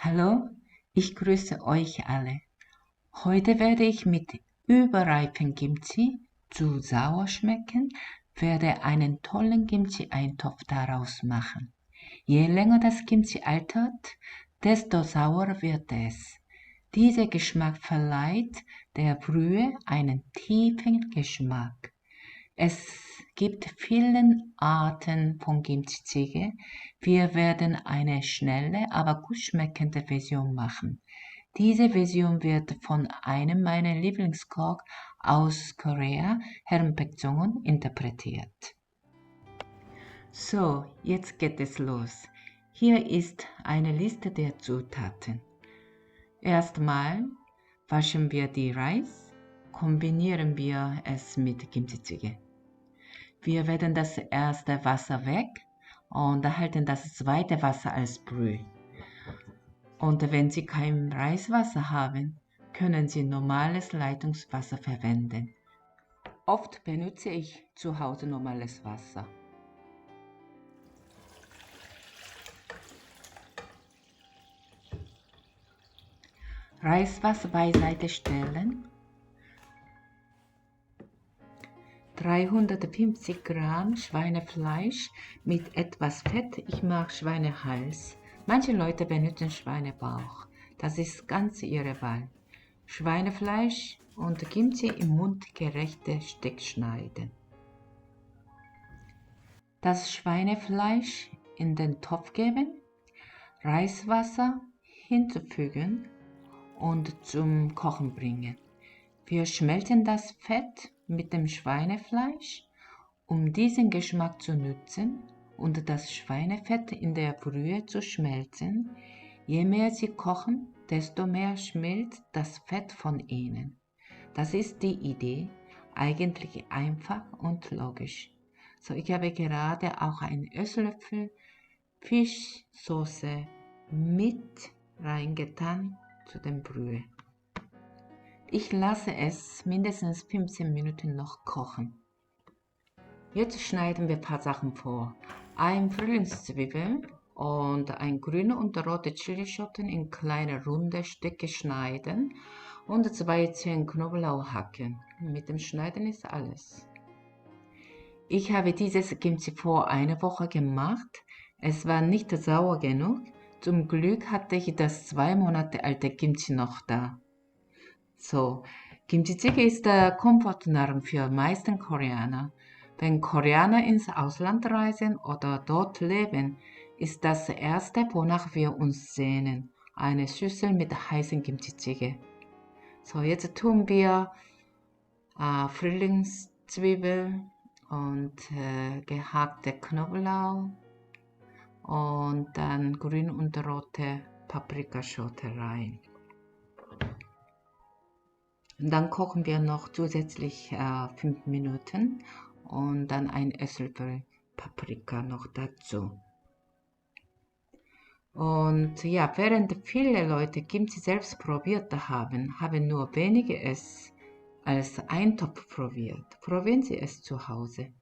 Hallo, ich grüße euch alle. Heute werde ich mit überreifen Kimchi zu sauer schmecken, werde einen tollen Kimchi-Eintopf daraus machen. Je länger das Kimchi altert, desto saurer wird es. Dieser Geschmack verleiht der Brühe einen tiefen Geschmack. Es gibt viele Arten von Kimchi-Jjigae. Wir werden eine schnelle, aber gut schmeckende Version machen. Diese Version wird von einem meiner Lieblingskoch aus Korea, Herrn Baek-jong, interpretiert. So, jetzt geht es los. Hier ist eine Liste der Zutaten. Erstmal waschen wir die Reis, kombinieren wir es mit Kimchi-Jjigae. Wir werden das erste Wasser weg und erhalten das zweite Wasser als Brühe. Und wenn Sie kein Reiswasser haben, können Sie normales Leitungswasser verwenden. Oft benutze ich zu Hause normales Wasser. Reiswasser beiseite stellen. 350 Gramm Schweinefleisch mit etwas Fett. Ich mag Schweinehals. Manche Leute benutzen Schweinebauch. Das ist ganz ihre Wahl. Schweinefleisch und Kimchi im mundgerechte Stück schneiden. Das Schweinefleisch in den Topf geben, Reiswasser hinzufügen und zum Kochen bringen. Wir schmelzen das Fett mit dem Schweinefleisch, um diesen Geschmack zu nutzen und das Schweinefett in der Brühe zu schmelzen. Je mehr Sie kochen, desto mehr schmilzt das Fett von Ihnen. Das ist die Idee, eigentlich einfach und logisch. So, ich habe gerade auch einen Esslöffel Fischsoße mit reingetan zu der Brühe. Ich lasse es mindestens 15 Minuten noch kochen. Jetzt schneiden wir ein paar Sachen vor. Ein Frühlingszwiebel und ein grüne und rote Chilischoten in kleine runde Stücke schneiden und 2 Zehen Knoblauch hacken. Mit dem Schneiden ist alles. Ich habe dieses Kimchi vor einer Woche gemacht. Es war nicht sauer genug. Zum Glück hatte ich das 2 Monate alte Kimchi noch da. So, Kimchi-Jjigae ist der Komfortnahrung für meisten Koreaner. Wenn Koreaner ins Ausland reisen oder dort leben, ist das erste, wonach wir uns sehnen, eine Schüssel mit heißem Kimchi-Jjigae. So, jetzt tun wir Frühlingszwiebel und gehackte Knoblauch und dann grün und rote Paprikaschote rein. Und dann kochen wir noch zusätzlich 5 Minuten und dann ein Esslöffel Paprika noch dazu. Und ja, während viele Leute Kimchi selbst probiert haben, haben nur wenige es als Eintopf probiert. Probieren Sie es zu Hause.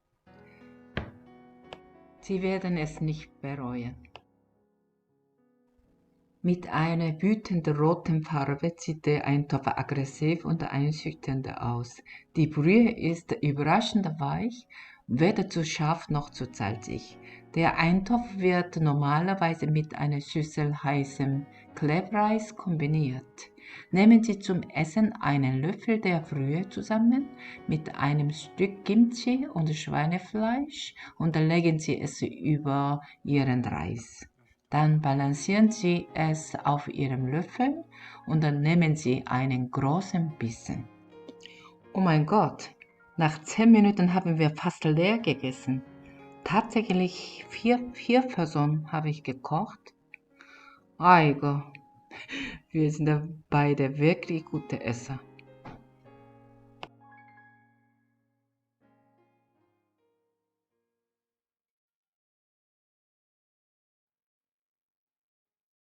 Sie werden es nicht bereuen. Mit einer wütend roten Farbe sieht der Eintopf aggressiv und einschüchternd aus. Die Brühe ist überraschend weich, weder zu scharf noch zu salzig. Der Eintopf wird normalerweise mit einer Schüssel heißem Klebreis kombiniert. Nehmen Sie zum Essen einen Löffel der Brühe zusammen mit einem Stück Kimchi und Schweinefleisch und legen Sie es über Ihren Reis. Dann balancieren Sie es auf Ihrem Löffel und dann nehmen Sie einen großen Bissen. Oh mein Gott, nach 10 Minuten haben wir fast leer gegessen. Tatsächlich 4 Personen habe ich gekocht. Aigo, wir sind beide wirklich gute Esser.